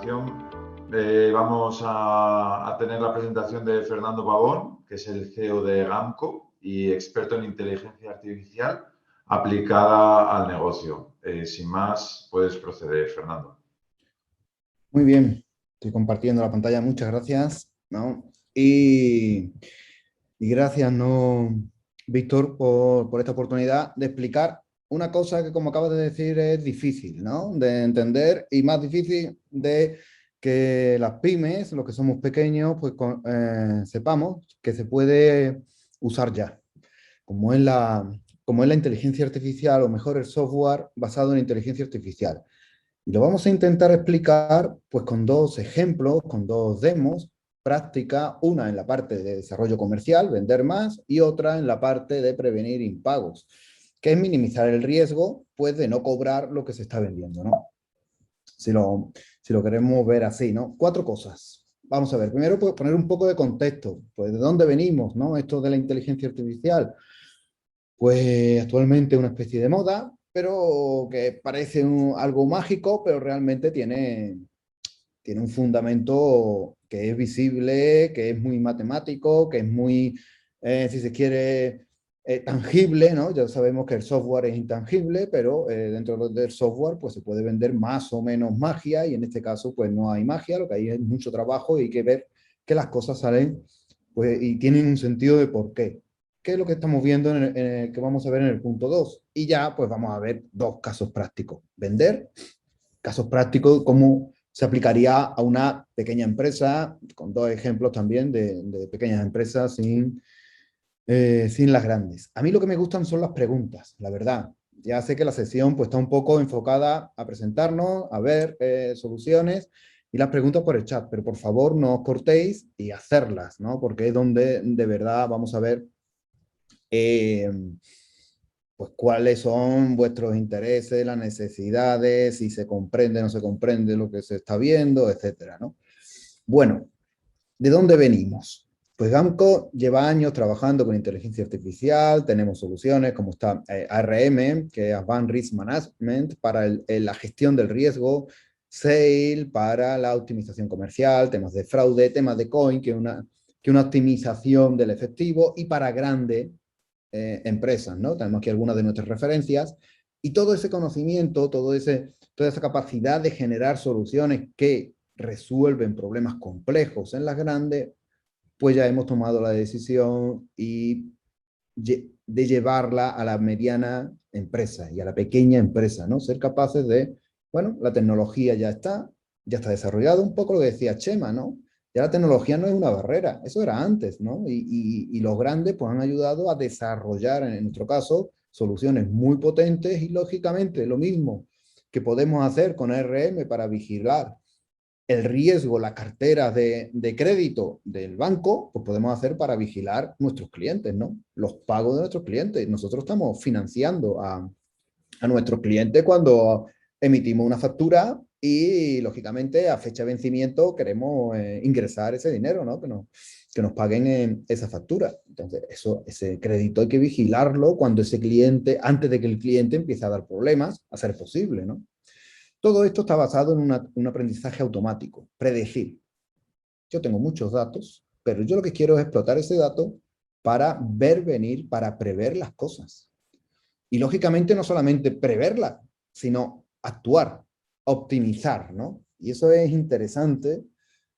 continuación vamos a tener la presentación de Fernando Pavón, que es el CEO de GAMCO y experto en inteligencia artificial aplicada al negocio. Sin más, puedes proceder, Fernando. Muy bien, estoy compartiendo la pantalla, muchas gracias, ¿no? Y gracias, ¿no, Víctor, por esta oportunidad de explicar una cosa que, como acabas de decir, es difícil, ¿no? De entender y más difícil de que las pymes, los que somos pequeños, pues sepamos que se puede usar ya, como es como es la inteligencia artificial, o mejor el software basado en inteligencia artificial. Y lo vamos a intentar explicar pues con dos ejemplos, con dos demos práctica, una en la parte de desarrollo comercial, vender más, y otra en la parte de prevenir impagos, que es minimizar el riesgo pues de no cobrar lo que se está vendiendo, ¿no? Si lo queremos ver así, ¿no? Cuatro cosas. Vamos a ver, primero pues poner un poco de contexto, pues de dónde venimos, ¿no? Esto de la inteligencia artificial, pues actualmente una especie de moda, pero que parece algo mágico, pero realmente tiene un fundamento que es visible, que es muy matemático, que es muy, si se quiere, tangible, ¿no? Ya sabemos que el software es intangible, pero dentro del software pues se puede vender más o menos magia, y en este caso pues no hay magia, lo que hay es mucho trabajo y hay que ver que las cosas salen pues, y tienen un sentido de por qué. ¿Qué es lo que estamos viendo que vamos a ver en el punto 2? Y ya pues vamos a ver dos casos prácticos. Vender, casos prácticos, cómo se aplicaría a una pequeña empresa, con dos ejemplos también de pequeñas empresas sin las grandes. A mí lo que me gustan son las preguntas, la verdad. Ya sé que la sesión pues, está un poco enfocada a presentarnos, a ver soluciones y las preguntas por el chat, pero por favor no os cortéis y hacerlas, ¿no? Porque es donde de verdad vamos a ver eh, pues cuáles son vuestros intereses, las necesidades, si se comprende o no se comprende lo que se está viendo, etcétera, ¿no? Bueno, ¿de dónde venimos? Pues GAMCO lleva años trabajando con inteligencia artificial, tenemos soluciones como está ARM, que es Advanced Risk Management, para la gestión del riesgo, SAIL para la optimización comercial, temas de fraude, temas de COIN, que es una optimización del efectivo, y para grandes empresas, ¿no? Tenemos aquí algunas de nuestras referencias, y todo ese conocimiento, toda esa capacidad de generar soluciones que resuelven problemas complejos en las grandes, pues ya hemos tomado la decisión de llevarla a la mediana empresa y a la pequeña empresa, ¿no? Ser capaces de, bueno, la tecnología ya está desarrollada, un poco lo que decía Chema, ¿no? Ya la tecnología no es una barrera, eso era antes, ¿no? Y los grandes pues han ayudado a desarrollar, en nuestro caso, soluciones muy potentes, y lógicamente lo mismo que podemos hacer con ARM para vigilar el riesgo, la cartera de crédito del banco, pues podemos hacer para vigilar nuestros clientes, ¿no? Los pagos de nuestros clientes. Nosotros estamos financiando a nuestros clientes cuando emitimos una factura y, lógicamente, a fecha de vencimiento queremos ingresar ese dinero, ¿no? Que nos paguen esa factura. Entonces, ese crédito hay que vigilarlo cuando ese cliente, antes de que el cliente empiece a dar problemas, a ser posible, ¿no? Todo esto está basado en un aprendizaje automático, predecir. Yo tengo muchos datos, pero yo lo que quiero es explotar ese dato para ver venir, para prever las cosas. Y lógicamente no solamente preverlas, sino actuar, optimizar, ¿no? Y eso es interesante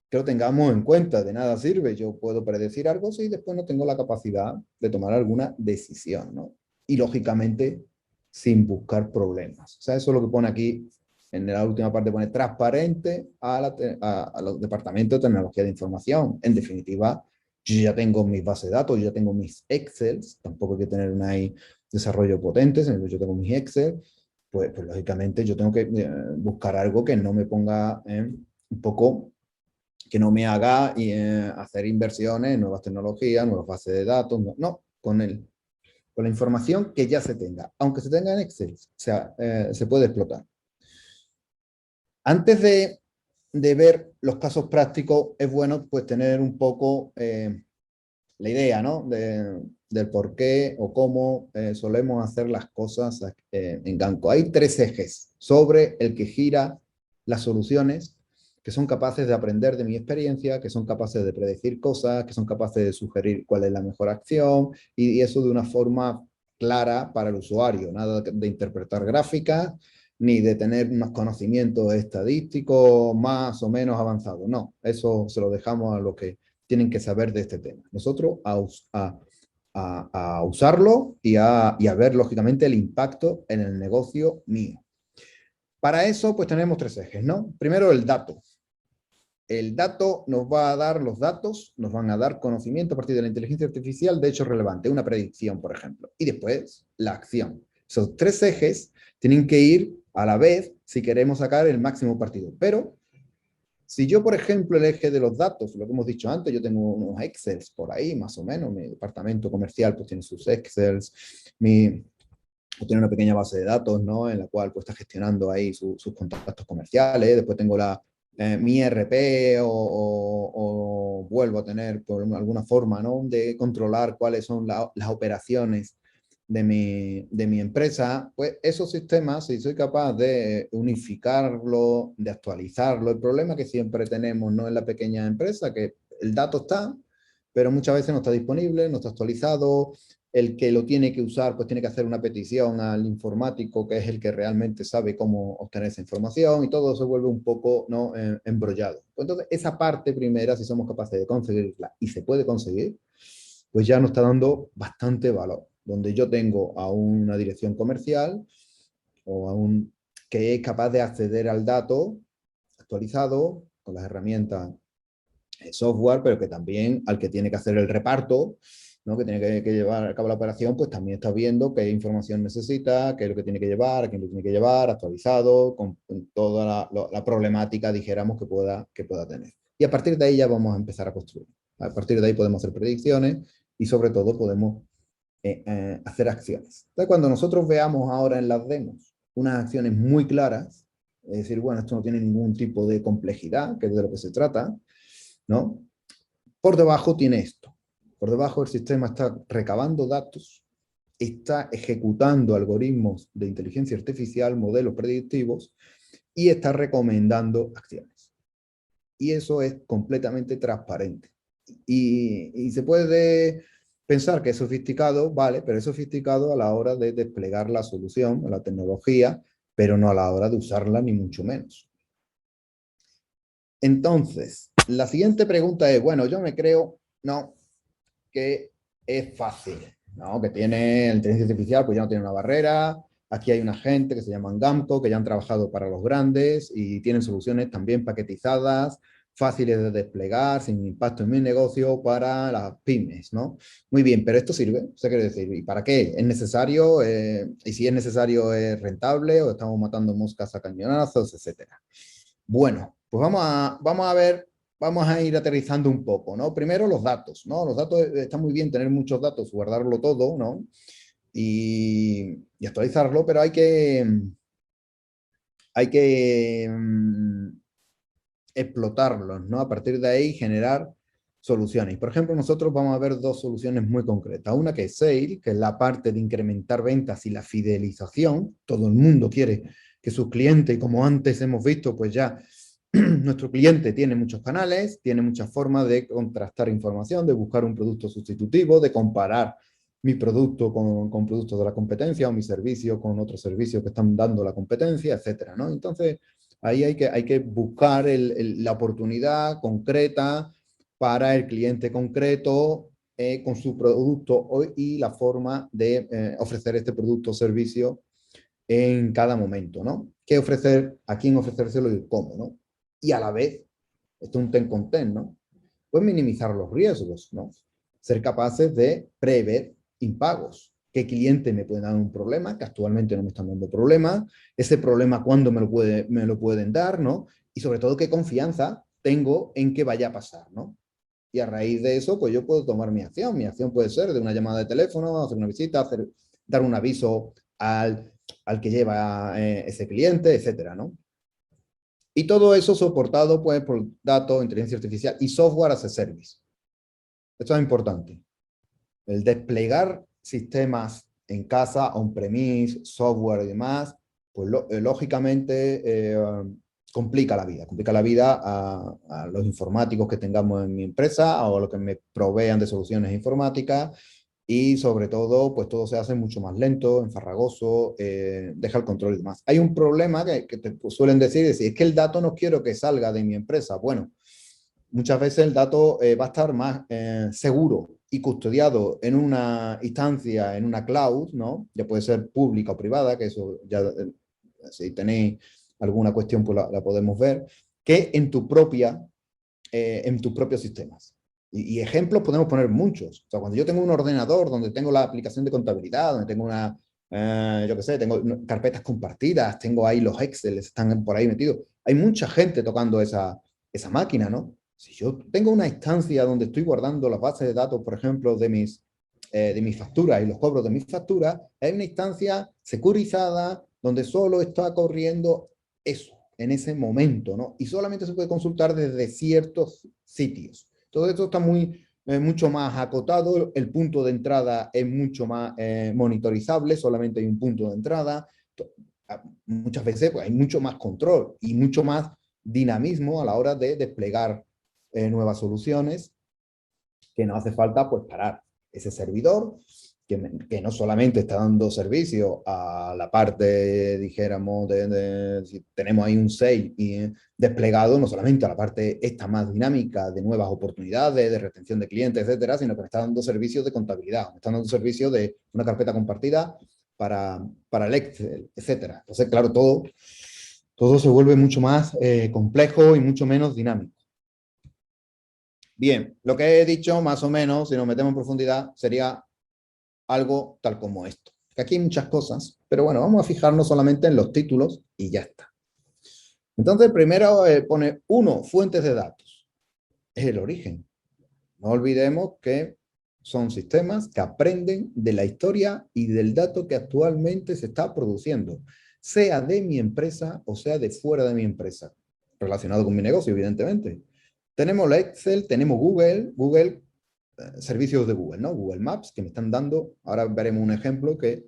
que lo tengamos en cuenta. De nada sirve, yo puedo predecir algo si después no tengo la capacidad de tomar alguna decisión, ¿no? Y lógicamente sin buscar problemas. O sea, eso es lo que pone aquí, en la última parte pone transparente a los departamentos de tecnología de información. En definitiva, yo ya tengo mis bases de datos, yo ya tengo mis Excel, tampoco hay que tener un desarrollo potente, sino que yo tengo mis Excel, pues lógicamente yo tengo que buscar algo que no me ponga un poco, que no me haga hacer inversiones en nuevas tecnologías, nuevas bases de datos, no, con la información que ya se tenga, aunque se tenga en Excel, se puede explotar. Antes de ver los casos prácticos, es bueno pues tener un poco la idea, ¿no? Del por qué o cómo solemos hacer las cosas en GAMCO. Hay tres ejes sobre el que gira las soluciones, que son capaces de aprender de mi experiencia, que son capaces de predecir cosas, que son capaces de sugerir cuál es la mejor acción, y eso de una forma clara para el usuario, nada de interpretar gráficas, ni de tener unos conocimientos estadísticos más o menos avanzados. No, eso se lo dejamos a los que tienen que saber de este tema. Nosotros a usarlo y a ver, lógicamente, el impacto en el negocio mío. Para eso, pues tenemos tres ejes, ¿no? Primero, el dato. El dato nos va a dar los datos, nos van a dar conocimiento a partir de la inteligencia artificial de hechos relevantes, una predicción, por ejemplo. Y después, la acción. Esos tres ejes tienen que ir a la vez si queremos sacar el máximo partido. Pero, si yo, por ejemplo, el eje de los datos, lo que hemos dicho antes, yo tengo unos Excels por ahí, más o menos, mi departamento comercial pues tiene sus Excels, tiene una pequeña base de datos, ¿no? En la cual pues está gestionando ahí sus contactos comerciales. Después tengo mi ERP o vuelvo a tener por alguna forma, ¿no? De controlar cuáles son las operaciones de mi empresa. Pues esos sistemas, si soy capaz de unificarlo, de actualizarlo, el problema que siempre tenemos, ¿no? En la pequeña empresa, que el dato está, pero muchas veces no está disponible, no está actualizado. El que lo tiene que usar, pues tiene que hacer una petición al informático, que es el que realmente sabe cómo obtener esa información, y todo se vuelve un poco, ¿no? Embrollado. Pues entonces, esa parte primera, si somos capaces de conseguirla, y se puede conseguir, pues ya nos está dando bastante valor. Donde yo tengo a una dirección comercial o que es capaz de acceder al dato actualizado con las herramientas software, pero que también al que tiene que hacer el reparto, ¿no? Que tiene que llevar a cabo la operación, pues también está viendo qué información necesita, qué es lo que tiene que llevar, a quién lo tiene que llevar, actualizado, con toda la problemática, dijéramos, que pueda tener. Y a partir de ahí ya vamos a empezar a construir. A partir de ahí podemos hacer predicciones y sobre todo podemos hacer acciones. Entonces, cuando nosotros veamos ahora en las demos unas acciones muy claras, es decir, bueno, esto no tiene ningún tipo de complejidad, que es de lo que se trata, ¿no? Por debajo tiene esto. Por debajo el sistema está recabando datos, está ejecutando algoritmos de inteligencia artificial, modelos predictivos, y está recomendando acciones. Y eso es completamente transparente. Y se puede pensar que es sofisticado, vale, pero es sofisticado a la hora de desplegar la solución, la tecnología, pero no a la hora de usarla, ni mucho menos. Entonces, la siguiente pregunta es, bueno, yo me creo, no, que es fácil, ¿no? Que tiene inteligencia artificial, pues ya no tiene una barrera. Aquí hay una gente que se llaman Gamco, que ya han trabajado para los grandes y tienen soluciones también paquetizadas, fáciles de desplegar, sin impacto en mi negocio para las pymes, ¿no? Muy bien, pero esto sirve, o sea, quiere decir, ¿y para qué? ¿Es necesario? Y si es necesario, ¿es rentable? ¿O estamos matando moscas a cañonazos, etcétera? Bueno, pues vamos a ir aterrizando un poco, ¿no? Primero los datos, ¿no? Los datos, está muy bien tener muchos datos, guardarlo todo, ¿no? Y actualizarlo, pero hay que explotarlos, ¿no? A partir de ahí generar soluciones. Por ejemplo, nosotros vamos a ver dos soluciones muy concretas. Una que es Sale, que es la parte de incrementar ventas y la fidelización. Todo el mundo quiere que sus clientes, y como antes hemos visto, pues ya nuestro cliente tiene muchos canales, tiene muchas formas de contrastar información, de buscar un producto sustitutivo, de comparar mi producto con productos de la competencia o mi servicio con otros servicios que están dando la competencia, etcétera, ¿no? Entonces, ahí hay que buscar la oportunidad concreta para el cliente concreto con su producto y la forma de ofrecer este producto o servicio en cada momento, ¿no? ¿Qué ofrecer, a quién ofrecérselo y cómo, ¿no? Y a la vez, esto es un ten con ten, ¿no? Pues minimizar los riesgos, ¿no? Ser capaces de prever impagos. ¿Qué cliente me puede dar un problema? Que actualmente no me están dando problemas. Ese problema, ¿cuándo me lo pueden dar, ¿no? Y sobre todo, ¿qué confianza tengo en que vaya a pasar, ¿no? Y a raíz de eso, pues yo puedo tomar mi acción. Mi acción puede ser de una llamada de teléfono, hacer una visita, dar un aviso al que lleva ese cliente, etcétera, ¿no? Y todo eso soportado pues, por datos, inteligencia artificial y software as a service. Esto es importante. El desplegar sistemas en casa, on-premise, software y demás, pues lógicamente complica la vida a los informáticos que tengamos en mi empresa o a los que me provean de soluciones informáticas y sobre todo, pues todo se hace mucho más lento, enfarragoso, deja el control y demás. Hay un problema que te suelen decir, es que el dato no quiero que salga de mi empresa. Bueno, muchas veces el dato va a estar más seguro y custodiado en una instancia, en una cloud, ¿no? Ya puede ser pública o privada, que eso ya, si tenéis alguna cuestión, pues la podemos ver, que en en tus propios sistemas. Y ejemplos podemos poner muchos. O sea, cuando yo tengo un ordenador donde tengo la aplicación de contabilidad, donde tengo yo qué sé, tengo carpetas compartidas, tengo ahí los Excel, están por ahí metidos. Hay mucha gente tocando esa máquina, ¿no? Si yo tengo una instancia donde estoy guardando las bases de datos, por ejemplo, de mis facturas y los cobros de mis facturas, hay una instancia securizada donde solo está corriendo eso en ese momento, ¿no? Y solamente se puede consultar desde ciertos sitios. Todo esto está mucho más acotado, el punto de entrada es mucho más monitorizable, solamente hay un punto de entrada. Muchas veces pues, hay mucho más control y mucho más dinamismo a la hora de desplegar nuevas soluciones, que no hace falta pues parar ese servidor que no solamente está dando servicio a la parte, dijéramos, si tenemos ahí un 6 y desplegado, no solamente a la parte esta más dinámica de nuevas oportunidades, de retención de clientes, etcétera, sino que me está dando servicios de contabilidad, me está dando servicios de una carpeta compartida para el Excel, etcétera. Entonces, claro, todo se vuelve mucho más complejo y mucho menos dinámico. Bien, lo que he dicho, más o menos, si nos metemos en profundidad, sería algo tal como esto. Aquí hay muchas cosas, pero bueno, vamos a fijarnos solamente en los títulos y ya está. Entonces, primero pone 1, fuentes de datos. Es el origen. No olvidemos que son sistemas que aprenden de la historia y del dato que actualmente se está produciendo, sea de mi empresa o sea de fuera de mi empresa, relacionado con mi negocio, evidentemente. Tenemos la Excel, tenemos Google, servicios de Google, ¿no? Google Maps, que me están dando, ahora veremos un ejemplo que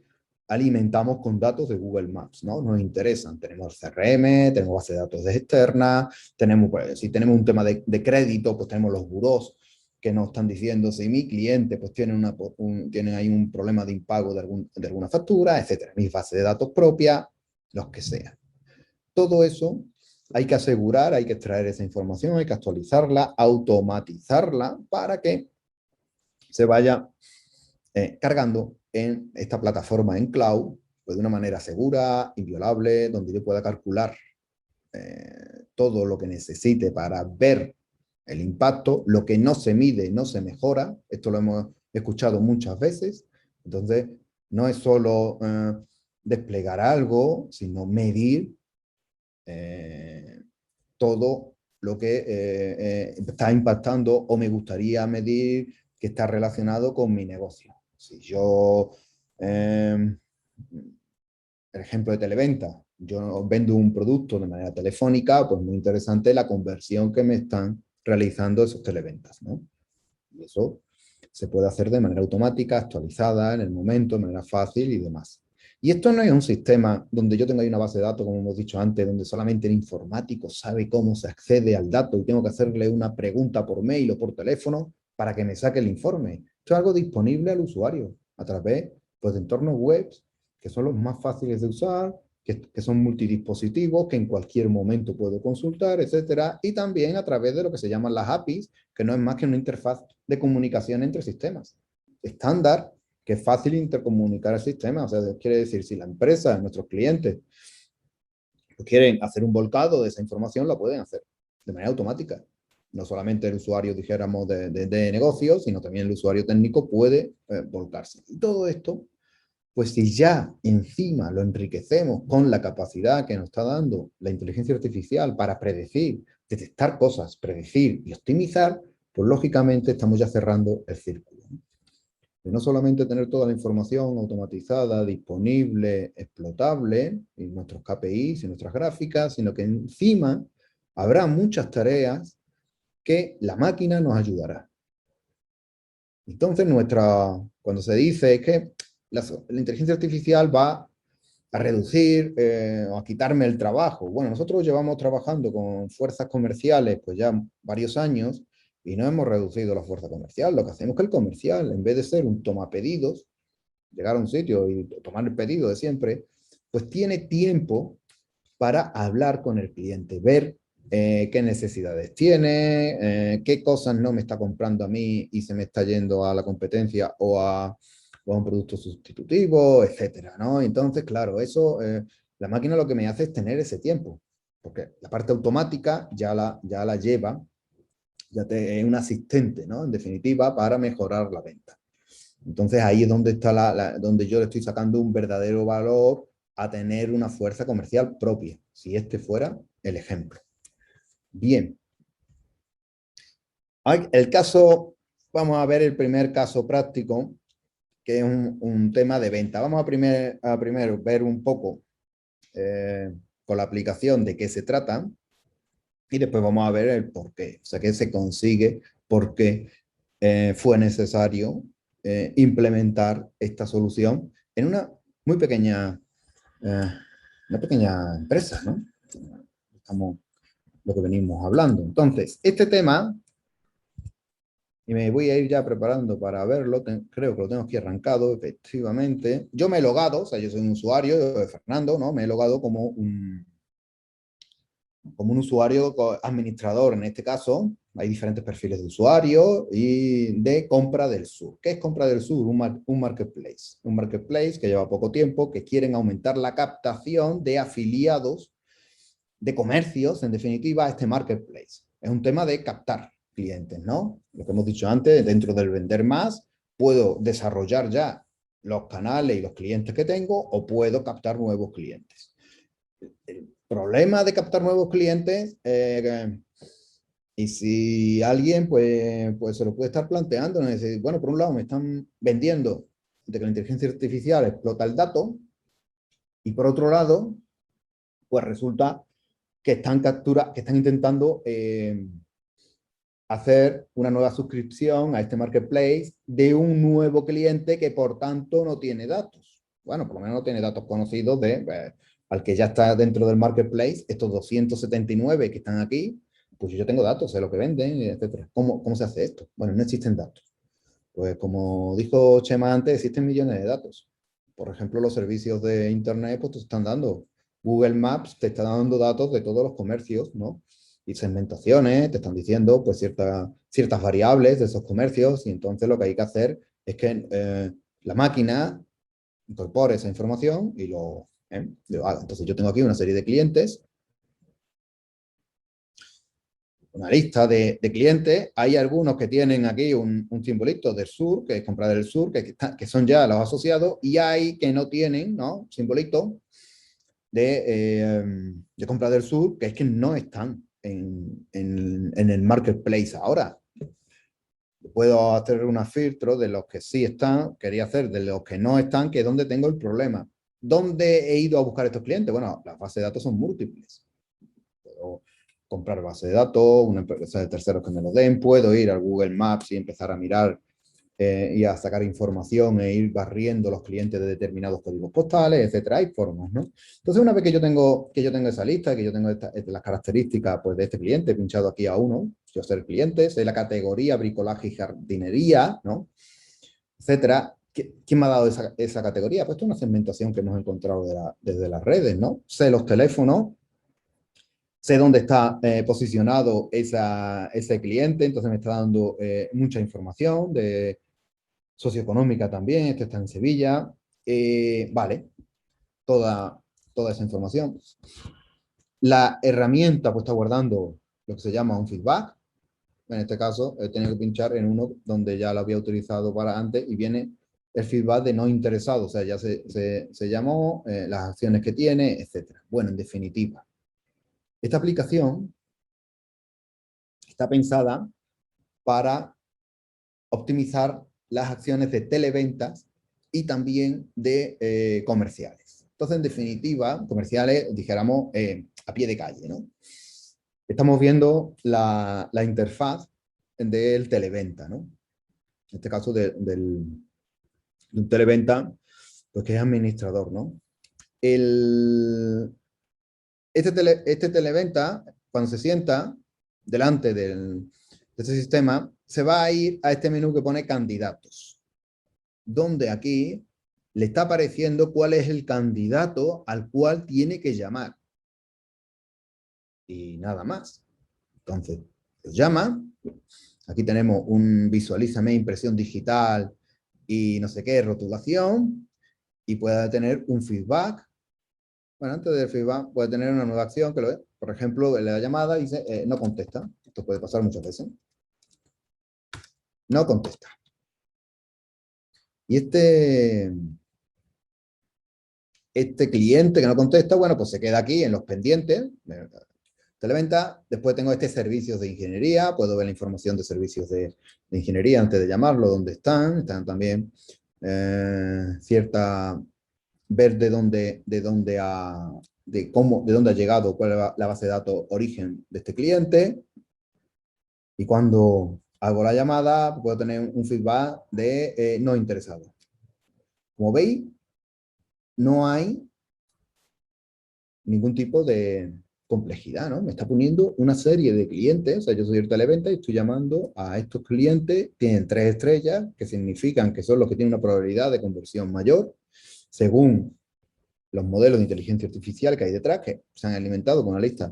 alimentamos con datos de Google Maps, ¿no? Nos interesan. Tenemos CRM, tenemos base de datos externa, tenemos, pues, si tenemos un tema de crédito, pues tenemos los burós que nos están diciendo si mi cliente pues tiene, tiene ahí un problema de impago de alguna factura, etcétera. Mis bases de datos propias, los que sean. Todo eso hay que asegurar, hay que extraer esa información, hay que actualizarla, automatizarla para que se vaya cargando en esta plataforma en cloud, pues de una manera segura, inviolable, donde yo pueda calcular todo lo que necesite para ver el impacto, lo que no se mide no se mejora, esto lo hemos escuchado muchas veces, entonces no es solo desplegar algo, sino medir todo lo que está impactando o me gustaría medir que está relacionado con mi negocio. Si yo, el ejemplo de televenta, yo vendo un producto de manera telefónica, pues muy interesante la conversión que me están realizando esos televentas, ¿no? Y eso se puede hacer de manera automática, actualizada en el momento, de manera fácil y demás. Y esto no es un sistema donde yo tenga ahí una base de datos, como hemos dicho antes, donde solamente el informático sabe cómo se accede al dato y tengo que hacerle una pregunta por mail o por teléfono para que me saque el informe. Esto es algo disponible al usuario a través pues, de entornos web que son los más fáciles de usar, que son multidispositivos, que en cualquier momento puedo consultar, etcétera, y también a través de lo que se llaman las APIs, que no es más que una interfaz de comunicación entre sistemas. Estándar, que es fácil intercomunicar el sistema, o sea, quiere decir, si la empresa, nuestros clientes, quieren hacer un volcado de esa información, la pueden hacer de manera automática. No solamente el usuario, dijéramos, de negocio, sino también el usuario técnico puede volcarse. Y todo esto, pues si ya encima lo enriquecemos con la capacidad que nos está dando la inteligencia artificial para predecir, detectar cosas, predecir y optimizar, pues lógicamente estamos ya cerrando el círculo. De no solamente tener toda la información automatizada, disponible, explotable, en nuestros KPIs y nuestras gráficas, sino que encima habrá muchas tareas que la máquina nos ayudará. Entonces, cuando se dice que la inteligencia artificial va a reducir o a quitarme el trabajo. Bueno, nosotros llevamos trabajando con fuerzas comerciales pues ya varios años y no hemos reducido la fuerza comercial. Lo que hacemos es que el comercial, en vez de ser un toma pedidos, llegar a un sitio y tomar el pedido de siempre, pues tiene tiempo para hablar con el cliente, ver qué necesidades tiene, qué cosas no me está comprando a mí y se me está yendo a la competencia o a un producto sustitutivo, etcétera, ¿no? Entonces, claro, eso, la máquina lo que me hace es tener ese tiempo, porque la parte automática ya la lleva, es un asistente, ¿no? En definitiva, para mejorar la venta. Entonces ahí es donde está donde yo le estoy sacando un verdadero valor a tener una fuerza comercial propia, si este fuera el ejemplo. Bien. El caso, vamos a ver el primer caso práctico, que es un tema de venta. Vamos a primero ver un poco con la aplicación de qué se trata y después vamos a ver el por qué, o sea, qué se consigue, por qué fue necesario implementar esta solución en muy pequeña, eh, una pequeña empresa, ¿no? Estamos lo que venimos hablando. Entonces, este tema, y me voy a ir ya preparando para verlo, creo que lo tengo aquí arrancado, efectivamente. Yo me he logado, o sea, yo soy un usuario de Fernando, ¿no? Me he logado como un usuario administrador. En este caso, hay diferentes perfiles de usuario y de compra del sur. ¿Qué es compra del sur? Un marketplace. Un marketplace que lleva poco tiempo, que quieren aumentar la captación de afiliados de comercios, en definitiva, a este marketplace. Es un tema de captar clientes, ¿no? Lo que hemos dicho antes, dentro del vender más, puedo desarrollar ya los canales y los clientes que tengo o puedo captar nuevos clientes. El problema de captar nuevos clientes, y si alguien pues se lo puede estar planteando, es decir, bueno, por un lado me están vendiendo de que la inteligencia artificial explota el dato y por otro lado, pues resulta que están intentando hacer una nueva suscripción a este marketplace de un nuevo cliente que por tanto no tiene datos. Bueno, por lo menos no tiene datos conocidos al que ya está dentro del marketplace, estos 279 que están aquí, pues yo tengo datos, sé lo que venden, etcétera. ¿Cómo se hace esto? Bueno, no existen datos. Pues como dijo Chema antes, existen millones de datos. Por ejemplo, los servicios de Internet pues te están dando. Google Maps te está dando datos de todos los comercios, ¿no? Y segmentaciones, te están diciendo pues ciertas variables de esos comercios y entonces lo que hay que hacer es que la máquina incorpore esa información y lo haga. Entonces yo tengo aquí una serie de clientes, una lista de clientes. Hay algunos que tienen aquí un simbolito del sur, que es compra del sur, que son ya los asociados, y hay que no tienen, ¿no? Simbolito de compra del sur, que es que no están en el marketplace ahora. Puedo hacer un filtro de los que sí están, quería hacer de los que no están, que es donde tengo el problema. ¿Dónde he ido a buscar estos clientes? Bueno, las bases de datos son múltiples. Puedo comprar base de datos, una empresa de terceros que me lo den, puedo ir al Google Maps y empezar a mirar y a sacar información e ir barriendo los clientes de determinados códigos postales, etcétera. Hay formas, ¿no? Entonces, una vez que yo tengo esa lista, que yo tengo las características pues, de este cliente, he pinchado aquí a uno, yo sé el cliente, sé la categoría bricolaje y jardinería, ¿no? Etcétera. ¿Quién me ha dado esa categoría? Pues esto es una segmentación que hemos encontrado desde las redes, ¿no? Sé los teléfonos, sé dónde está posicionado ese cliente, entonces me está dando mucha información socioeconómica también, este está en Sevilla, vale, toda esa información. La herramienta pues está guardando lo que se llama un feedback. En este caso he tenido que pinchar en uno donde ya lo había utilizado para antes y viene el feedback de no interesado, o sea, ya se llamó, las acciones que tiene, etcétera. Bueno, en definitiva, esta aplicación está pensada para optimizar las acciones de televentas y también de comerciales. Entonces, en definitiva, comerciales, dijéramos, a pie de calle, ¿no? Estamos viendo la interfaz del televenta, ¿no? En este caso de un televenta, pues que es administrador, ¿no? Este televenta, cuando se sienta delante de este sistema, se va a ir a este menú que pone candidatos, donde aquí le está apareciendo cuál es el candidato al cual tiene que llamar. Y nada más. Entonces, los llama. Aquí tenemos un visualízame, impresión digital y no sé qué, rotulación. Y puede tener un feedback. Bueno, antes del feedback puede tener una nueva acción que lo es. Por ejemplo, le da llamada y dice, no contesta. Esto puede pasar muchas veces. No contesta. Y este cliente que no contesta, bueno, pues se queda aquí en los pendientes. Televenta. Después tengo servicios de ingeniería. Puedo ver la información de servicios de ingeniería antes de llamarlo, dónde están. Están también ver de dónde ha llegado, cuál es la base de datos origen de este cliente. Y cuando hago la llamada, puedo tener un feedback de no interesado. Como veis, no hay ningún tipo de complejidad, ¿no? Me está poniendo una serie de clientes. O sea, yo soy el televenta y estoy llamando a estos clientes. Tienen 3 estrellas, que significan que son los que tienen una probabilidad de conversión mayor, según los modelos de inteligencia artificial que hay detrás, que se han alimentado con una lista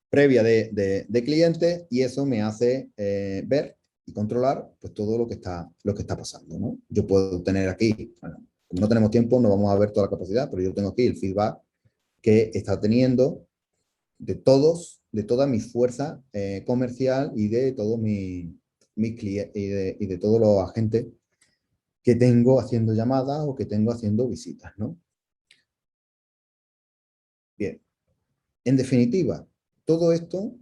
previa de clientes, y eso me hace ver y controlar pues todo lo que está pasando, ¿no? Yo puedo tener aquí, bueno, como no tenemos tiempo, no vamos a ver toda la capacidad, pero yo tengo aquí el feedback que está teniendo de toda mi fuerza comercial y de todos mis clientes y de todos los agentes que tengo haciendo llamadas o que tengo haciendo visitas, ¿no? Bien, en definitiva, todo esto,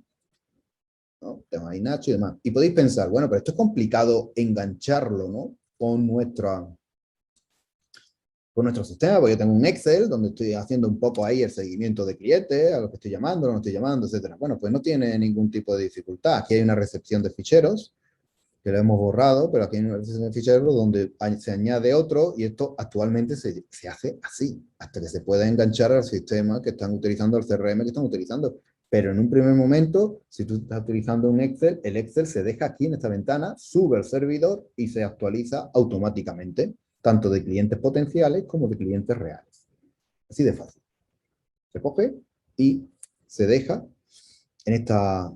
¿no? Tema de Nacho y demás. Y podéis pensar, bueno, pero esto es complicado engancharlo, ¿no? Con nuestro sistema, porque yo tengo un Excel donde estoy haciendo un poco ahí el seguimiento de clientes, a los que estoy llamando, no estoy llamando, etcétera. Bueno, pues no tiene ningún tipo de dificultad. Aquí hay una recepción de ficheros, que lo hemos borrado, pero aquí hay una recepción de ficheros donde se añade otro, y esto actualmente se hace así, hasta que se pueda enganchar al sistema que están utilizando, al CRM que están utilizando. Pero en un primer momento, si tú estás utilizando un Excel, el Excel se deja aquí en esta ventana, sube al servidor y se actualiza automáticamente, tanto de clientes potenciales como de clientes reales. Así de fácil. Se coge y se deja en esta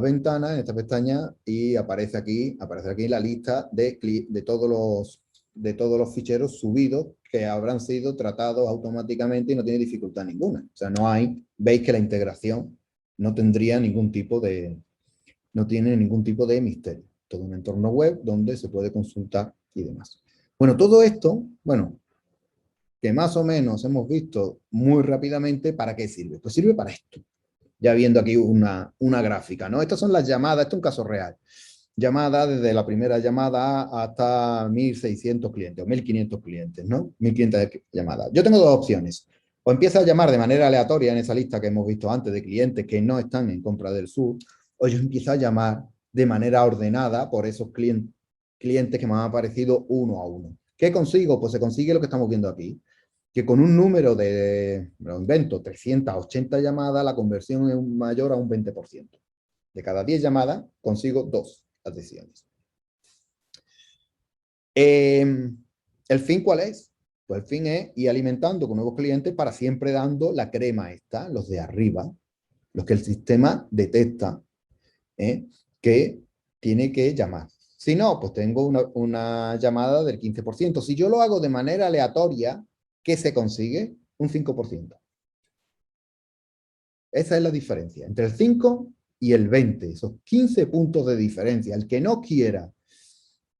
ventana, en esta pestaña, y aparece aquí la lista de todos los ficheros subidos que habrán sido tratados automáticamente y no tiene dificultad ninguna. O sea, veis que la integración no tendría no tiene ningún tipo de misterio. Todo un entorno web donde se puede consultar y demás. Bueno, todo esto, que más o menos hemos visto muy rápidamente, ¿para qué sirve? Pues sirve para esto. Ya viendo aquí una gráfica, ¿no? Estas son las llamadas, esto es un caso real. Llamadas desde la primera llamada hasta 1.600 clientes o 1.500 clientes, ¿no? 1.500 llamadas. Yo tengo dos opciones. O empiezo a llamar de manera aleatoria en esa lista que hemos visto antes de clientes que no están en compra del sur, o yo empiezo a llamar de manera ordenada por esos clientes que me han aparecido uno a uno. ¿Qué consigo? Pues se consigue lo que estamos viendo aquí, que con un número me lo invento, 380 llamadas, la conversión es mayor a un 20%. De cada 10 llamadas, consigo 2 adhesiones. ¿El fin cuál es? Pues el fin es ir alimentando con nuevos clientes para siempre dando la crema esta, los de arriba, los que el sistema detecta que tiene que llamar. Si no, pues tengo una llamada del 15%. Si yo lo hago de manera aleatoria, ¿qué se consigue? Un 5%. Esa es la diferencia entre el 5 y el 20, esos 15 puntos de diferencia. El que no quiera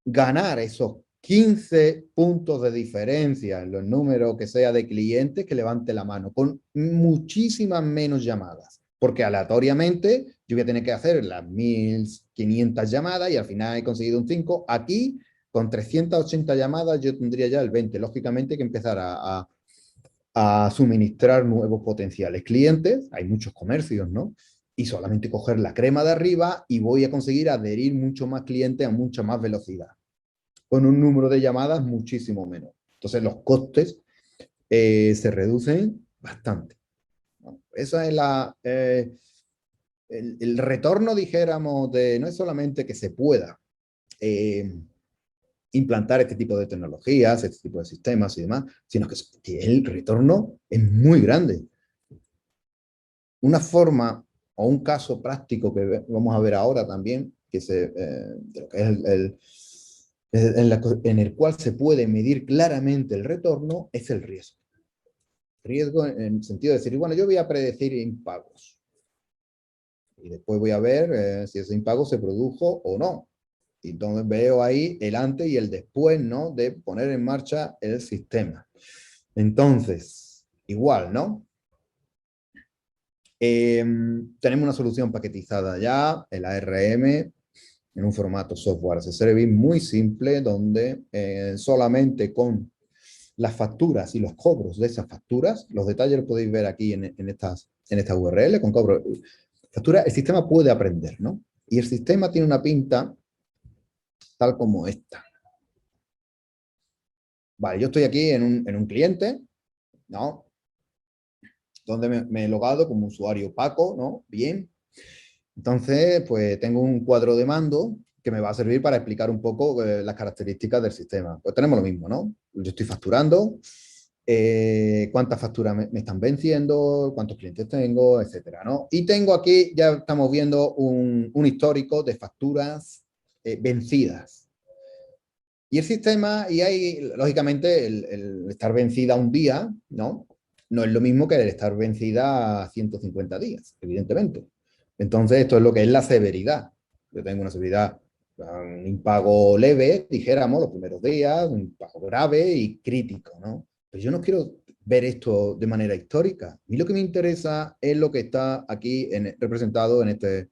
ganar esos 15 puntos de diferencia en los números que sea de clientes, que levante la mano, con muchísimas menos llamadas, porque aleatoriamente yo voy a tener que hacer las 1.500 llamadas y al final he conseguido un 5. Aquí, con 380 llamadas, yo tendría ya el 20. Lógicamente hay que empezar a suministrar nuevos potenciales clientes. Hay muchos comercios, ¿no? Y solamente coger la crema de arriba y voy a conseguir adherir mucho más clientes a mucha más velocidad, con un número de llamadas muchísimo menos. Entonces los costes se reducen bastante, ¿no? Esa es el retorno, dijéramos, no es solamente que se pueda implantar este tipo de tecnologías, este tipo de sistemas y demás, sino que el retorno es muy grande. Una forma o un caso práctico que vamos a ver ahora también, que de lo que es en el cual se puede medir claramente el retorno, es el riesgo. Riesgo en el sentido de decir, bueno, yo voy a predecir impagos. Y después voy a ver si ese impago se produjo o no. Y entonces veo ahí el antes y el después, ¿no? De poner en marcha el sistema. Entonces, igual, ¿no? Tenemos una solución paquetizada ya, el ARM, en un formato software as a service muy simple, donde solamente con las facturas y los cobros de esas facturas, los detalles los podéis ver aquí en esta URL, con cobro factura, el sistema puede aprender, ¿no? Y el sistema tiene una pinta tal como esta. Vale, yo estoy aquí en un cliente, ¿no? Donde me he logado como usuario Paco, ¿no? Bien. Entonces, pues tengo un cuadro de mando que me va a servir para explicar un poco las características del sistema. Pues tenemos lo mismo, ¿no? Yo estoy facturando, cuántas facturas me están venciendo, cuántos clientes tengo, etcétera, ¿no? Y tengo aquí, ya estamos viendo un histórico de facturas vencidas. Y el sistema, y hay, lógicamente, el estar vencida un día, ¿no? No es lo mismo que el estar vencida 150 días, evidentemente. Entonces, esto es lo que es la severidad. Yo tengo una severidad, un impago leve, dijéramos, los primeros días, un impago grave y crítico, ¿no? Pero yo no quiero ver esto de manera histórica. A mí lo que me interesa es lo que está aquí representado en este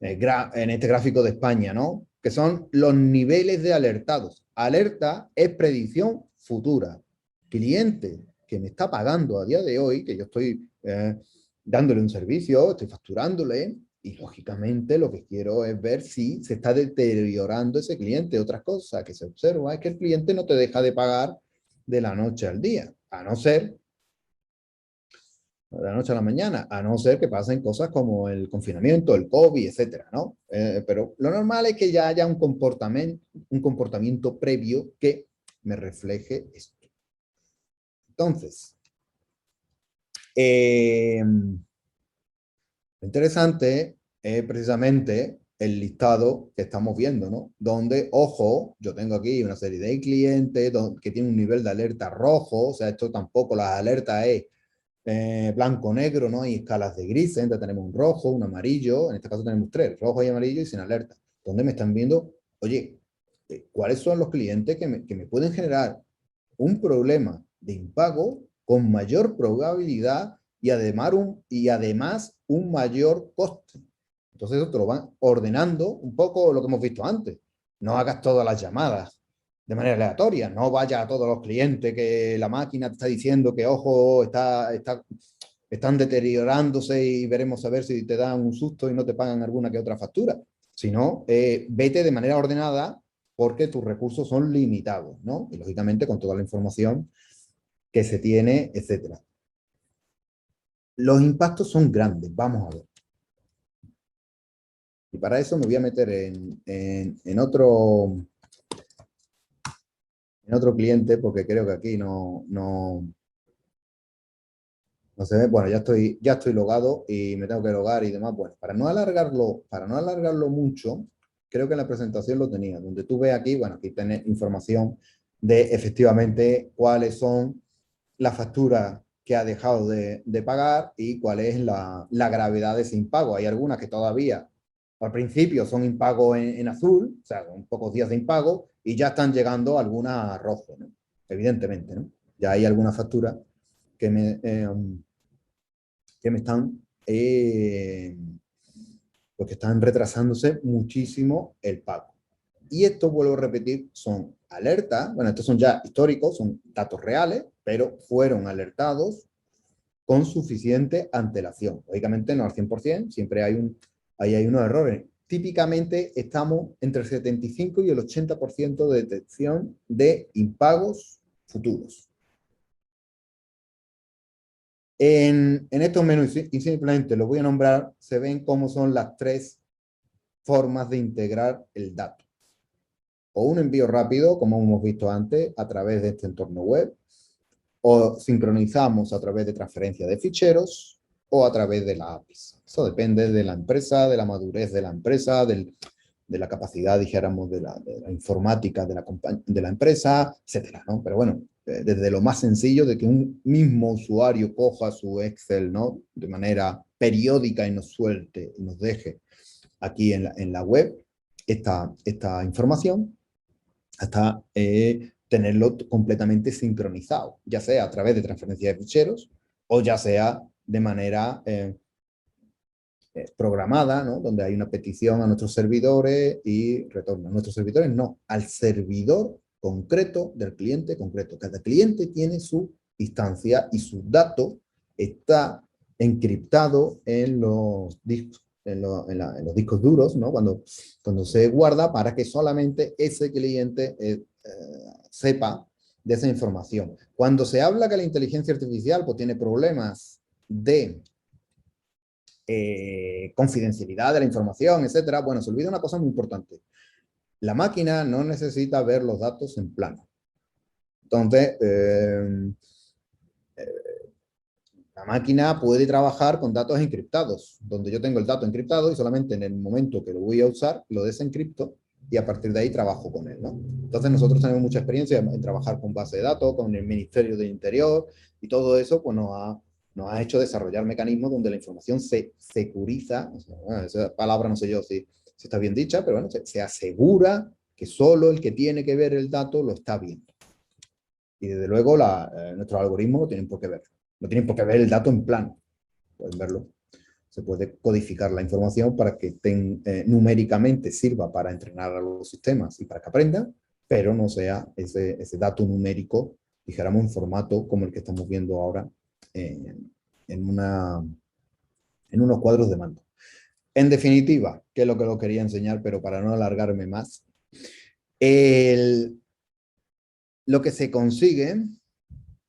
gráfico de España, ¿no? Que son los niveles de alertados. Alerta es predicción futura. Cliente que me está pagando a día de hoy, que yo estoy dándole un servicio, estoy facturándole, y lógicamente lo que quiero es ver si se está deteriorando ese cliente. Otra cosa que se observa es que el cliente no te deja de pagar de la noche al día, a no ser de la noche a la mañana, a no ser que pasen cosas como el confinamiento, el COVID, etcétera, ¿no? Pero lo normal es que ya haya un comportamiento previo que me refleje esto. Entonces, lo interesante es precisamente el listado que estamos viendo, ¿no? Donde, ojo, yo tengo aquí una serie de clientes que tienen un nivel de alerta rojo, o sea, esto tampoco, las alertas es blanco-negro, ¿no? Hay escalas de grises, entonces tenemos un rojo, un amarillo, en este caso tenemos tres, rojo y amarillo y sin alerta, donde me están viendo, oye, ¿cuáles son los clientes que me pueden generar un problema de impago con mayor probabilidad y además un mayor coste? Entonces eso te lo van ordenando un poco lo que hemos visto antes. No hagas todas las llamadas de manera aleatoria, no vaya a todos los clientes que la máquina te está diciendo que, ojo, están deteriorándose y veremos a ver si te dan un susto y no te pagan alguna que otra factura. Sino, vete de manera ordenada porque tus recursos son limitados, ¿no? Y lógicamente con toda la información que se tiene, etcétera. Los impactos son grandes, vamos a ver. Y para eso me voy a meter en otro cliente, porque creo que aquí no se ve. Bueno, ya estoy logado y me tengo que logar y demás. Bueno, para no alargarlo mucho, creo que en la presentación lo tenía, donde tú ves aquí, bueno, aquí tenés información de efectivamente cuáles son las facturas que ha dejado de pagar y cuál es la gravedad de ese impago. Hay algunas que todavía al principio son impagos en azul, o sea, con pocos días de impago, y ya están llegando algunas a rojo, ¿no? Evidentemente, ¿no? Ya hay algunas facturas que me están, porque están retrasándose muchísimo el pago. Y esto, vuelvo a repetir, son alertas, bueno, estos son ya históricos, son datos reales, pero fueron alertados con suficiente antelación. Lógicamente no al 100%, siempre hay unos errores. Típicamente estamos entre el 75 y el 80% de detección de impagos futuros. En estos menús, y simplemente los voy a nombrar, se ven cómo son las tres formas de integrar el dato. O un envío rápido, como hemos visto antes, a través de este entorno web, o sincronizamos a través de transferencia de ficheros, o a través de la APIs. Eso depende de la empresa, de la madurez de la empresa, de la capacidad, dijéramos, de la informática de la empresa, etcétera, ¿no? Pero bueno, desde lo más sencillo de que un mismo usuario coja su Excel, ¿no?, de manera periódica y nos suelte y nos deje aquí en la web esta información, hasta tenerlo completamente sincronizado, ya sea a través de transferencia de ficheros o ya sea de manera programada, ¿no?, donde hay una petición a nuestros servidores y retorno. A nuestros servidores no, al servidor concreto del cliente concreto. Cada cliente tiene su instancia y su dato está encriptado en los discos, en los discos duros, ¿no?, cuando se guarda, para que solamente ese cliente sepa de esa información. Cuando se habla que la inteligencia artificial pues tiene problemas de confidencialidad de la información, etcétera, bueno, se olvida una cosa muy importante. La máquina no necesita ver los datos en plano. Entonces, la máquina puede trabajar con datos encriptados, donde yo tengo el dato encriptado y solamente en el momento que lo voy a usar, lo desencripto y a partir de ahí trabajo con él, ¿no? Entonces nosotros tenemos mucha experiencia en trabajar con base de datos, con el Ministerio del Interior, y todo eso pues nos ha hecho desarrollar mecanismos donde la información se securiza, o sea, bueno, esa palabra no sé yo si está bien dicha, pero bueno, se asegura que solo el que tiene que ver el dato lo está viendo. Y desde luego nuestros algoritmos no tienen por qué ver. No tienen por qué ver el dato en plano. Pueden verlo. Se puede codificar la información para que numéricamente sirva para entrenar a los sistemas y para que aprendan, pero no sea ese dato numérico, dijéramos, en formato como el que estamos viendo ahora en unos cuadros de mando. En definitiva, que es lo que lo quería enseñar, pero para no alargarme más, lo que se consigue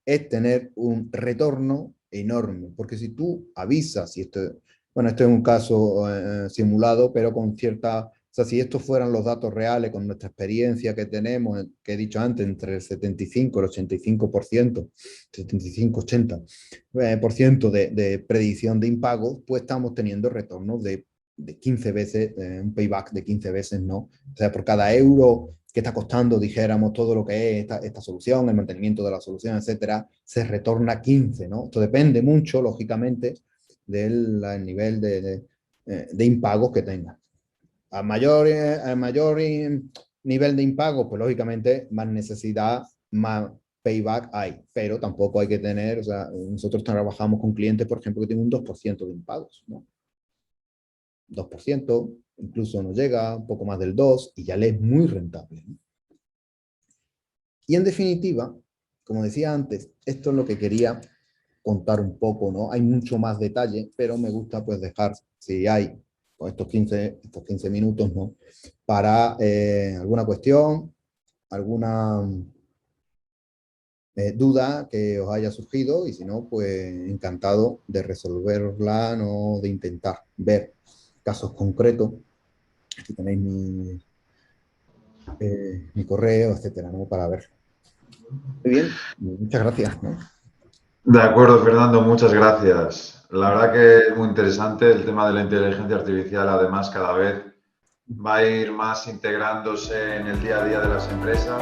es tener un retorno enorme, porque si tú avisas, y esto es un caso simulado, pero con cierta, o sea, si estos fueran los datos reales con nuestra experiencia que tenemos, que he dicho antes, entre el 75 y el 85%, 75-80% de predicción de impagos, pues estamos teniendo retornos de 15 veces, un payback de 15 veces, ¿no? O sea, por cada euro que está costando, dijéramos, todo lo que es esta solución, el mantenimiento de la solución, etcétera, se retorna 15, ¿no? Esto depende mucho, lógicamente, del nivel de impagos que tenga. A mayor nivel de impagos, pues lógicamente más necesidad, más payback hay, pero tampoco hay que tener, o sea, nosotros trabajamos con clientes, por ejemplo, que tienen un 2% de impagos, ¿no? 2%, incluso no llega, un poco más del 2%, y ya le es muy rentable, ¿no? Y en definitiva, como decía antes, esto es lo que quería contar un poco, ¿no? Hay mucho más detalle, pero me gusta pues dejar, si hay pues, estos 15 minutos, ¿no?, para alguna cuestión, alguna duda que os haya surgido, y si no, pues encantado de resolverla, ¿no?, de intentar ver casos concretos. Aquí tenéis mi correo, etcétera, ¿no?, para ver. Muy bien, muchas gracias, ¿no? De acuerdo, Fernando, muchas gracias. La verdad que es muy interesante el tema de la inteligencia artificial, además cada vez va a ir más integrándose en el día a día de las empresas.